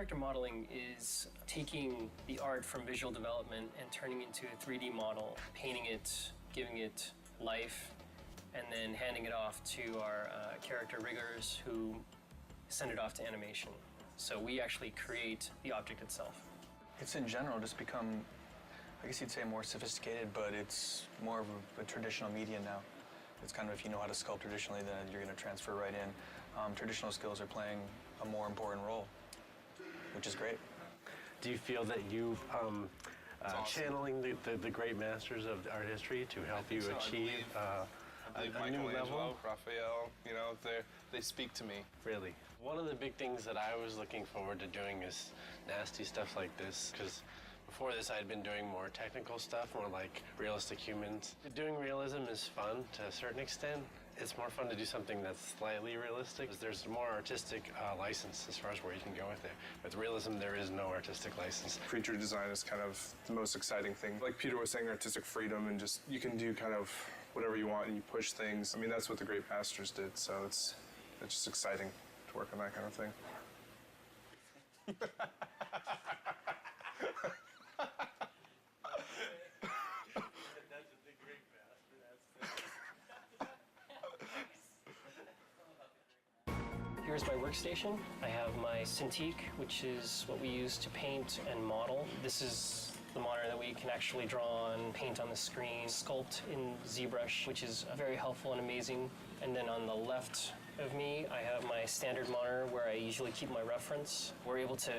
Character modeling is taking the art from visual development and turning it into a 3D model, painting it, giving it life, and then handing it off to our character riggers who send it off to animation. So we actually create the object itself. It's in general just become, I guess you'd say, more sophisticated, but it's more of a traditional media now. It's kind of, if you know how to sculpt traditionally, then you're going to transfer right in. Traditional skills are playing a more important role, which is great. Do you feel that you've channeling the great masters of art history to help you achieve a new level? Raphael, you know, they speak to me. Really. One of the big things that I was looking forward to doing is nasty stuff like this, because before this I'd been doing more technical stuff, more like realistic humans. Doing realism is fun to a certain extent. It's more fun to do something that's slightly realistic. There's more artistic license as far as where you can go with it. With realism, there is no artistic license. Creature design is kind of the most exciting thing. Like Peter was saying, artistic freedom, and just you can do kind of whatever you want and you push things. I mean, that's what the great masters did, so it's just exciting to work on that kind of thing. Here's my workstation. I have my Cintiq, which is what we use to paint and model. This is the monitor that we can actually draw on, paint on the screen, sculpt in ZBrush, which is very helpful and amazing. And then on the left of me, I have my standard monitor where I usually keep my reference. We're able to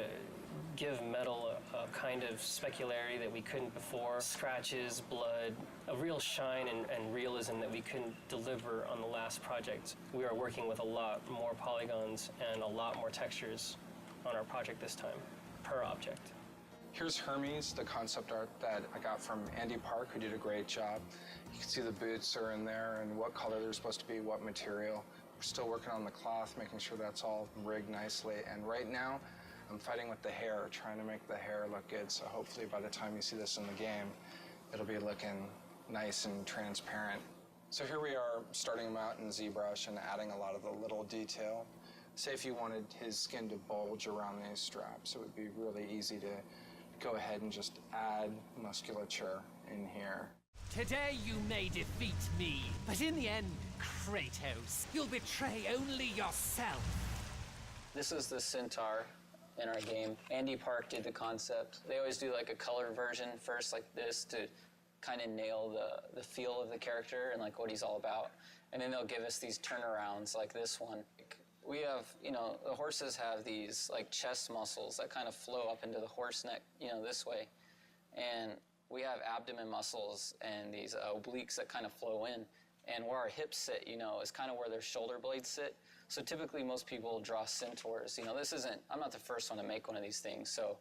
give metal a kind of specularity that we couldn't before. Scratches, blood, a real shine and realism that we couldn't deliver on the last project. We are working with a lot more polygons and a lot more textures on our project this time, per object. Here's Hermes, the concept art that I got from Andy Park, who did a great job. You can see the boots are in there and what color they're supposed to be, what material. We're still working on the cloth, making sure that's all rigged nicely. And right now, I'm fighting with the hair, trying to make the hair look good. So hopefully by the time you see this in the game, it'll be looking nice and transparent. So here we are starting him out in ZBrush and adding a lot of the little detail. Say if you wanted his skin to bulge around these straps, it would be really easy to go ahead and just add musculature in here. Today you may defeat me, but in the end, Kratos, you'll betray only yourself. This is the Centaur in our game. Andy Park did the concept. They always do like a color version first like this to kind of nail the feel of the character and like what he's all about. And then they'll give us these turnarounds like this one. We have, you know, the horses have these like chest muscles that kind of flow up into the horse neck, you know, this way. And we have abdomen muscles and these obliques that kind of flow in. And where our hips sit, you know, is kind of where their shoulder blades sit. So typically most people draw centaurs. You know, this isn't, I'm not the first one to make one of these things. So,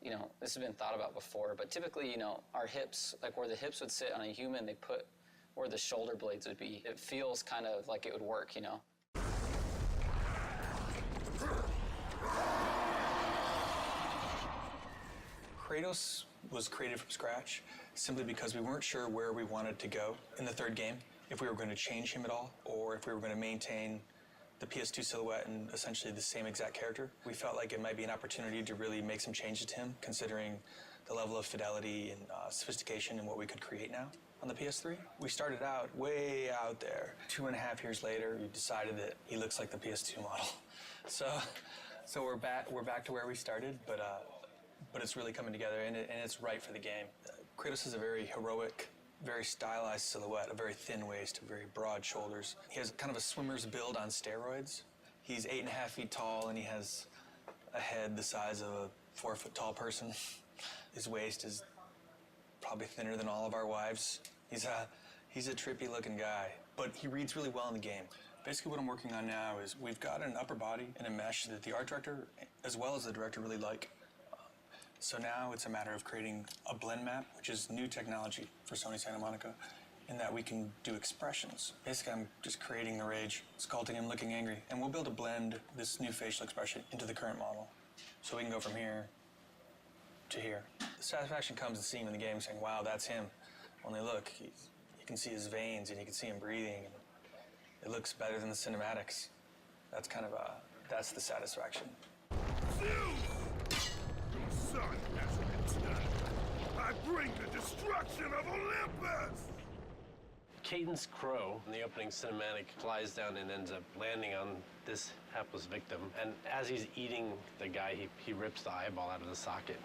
you know, this has been thought about before. But typically, you know, our hips, like where the hips would sit on a human, they put where the shoulder blades would be. It feels kind of like it would work, you know. Kratos was created from scratch simply because we weren't sure where we wanted to go in the third game, if we were going to change him at all, or if we were going to maintain the PS2 silhouette and essentially the same exact character. We felt like it might be an opportunity to really make some changes to him, considering the level of fidelity and sophistication in what we could create now on the PS3. We started out way out there. 2.5 years later, we decided that he looks like the PS2 model. So we're back to where we started, but it's really coming together, and it's right for the game. Kratos is a very heroic, very stylized silhouette, a very thin waist, very broad shoulders. He has kind of a swimmer's build on steroids. He's 8.5 feet tall, and he has a head the size of a 4 foot tall person. His waist is probably thinner than all of our wives. He's a trippy looking guy, but he reads really well in the game. Basically what I'm working on now is we've got an upper body and a mesh that the art director, as well as the director, really like. So now it's a matter of creating a blend map, which is new technology for Sony Santa Monica, in that we can do expressions. Basically, I'm just creating the rage, sculpting him looking angry, and we'll be able to blend this new facial expression into the current model. So we can go from here to here. The satisfaction comes in seeing him in the game saying, wow, that's him. Only look, you can see his veins and you can see him breathing. And it looks better than the cinematics. That's kind of that's the satisfaction. sun has returned. I bring the destruction of Olympus! Caden's crow in the opening cinematic flies down and ends up landing on this hapless victim. And as he's eating the guy, he rips the eyeball out of the socket.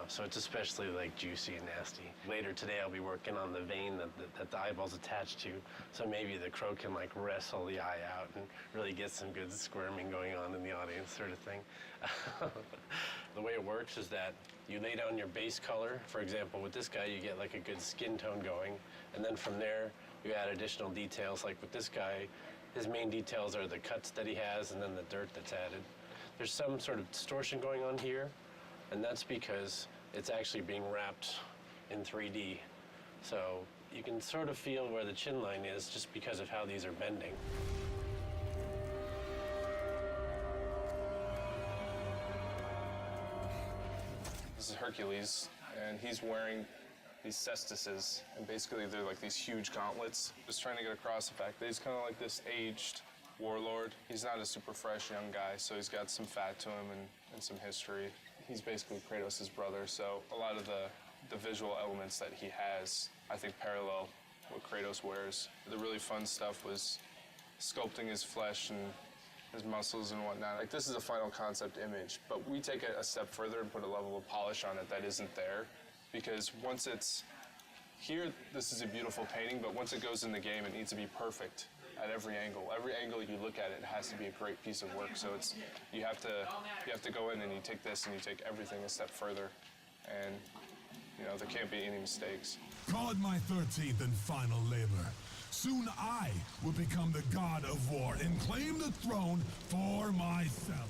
So it's especially like juicy and nasty. Later today, I'll be working on the vein that the eyeball's attached to. So maybe the crow can like wrestle the eye out and really get some good squirming going on in the audience, sort of thing. The way it works is that you lay down your base color. For example, with this guy, you get like a good skin tone going. And then from there, you add additional details. Like with this guy, his main details are the cuts that he has and then the dirt that's added. There's some sort of distortion going on here, and that's because it's actually being wrapped in 3D. So you can sort of feel where the chin line is just because of how these are bending. This is Hercules, and he's wearing these cestises, and basically they're like these huge gauntlets. Just trying to get across the fact that he's kind of like this aged warlord. He's not a super fresh young guy, so he's got some fat to him and some history. He's basically Kratos' brother, so a lot of the visual elements that he has, I think, parallel what Kratos wears. The really fun stuff was sculpting his flesh and his muscles and whatnot. Like, this is a final concept image, but we take it a step further and put a level of polish on it that isn't there, because once it's here, this is a beautiful painting, but once it goes in the game, it needs to be perfect at every angle. Every angle you look at it has to be a great piece of work. So it's you have to go in and you take this and you take everything a step further, and there can't be any mistakes. Call it my 13th and final labor. Soon I will become the god of war and claim the throne for myself.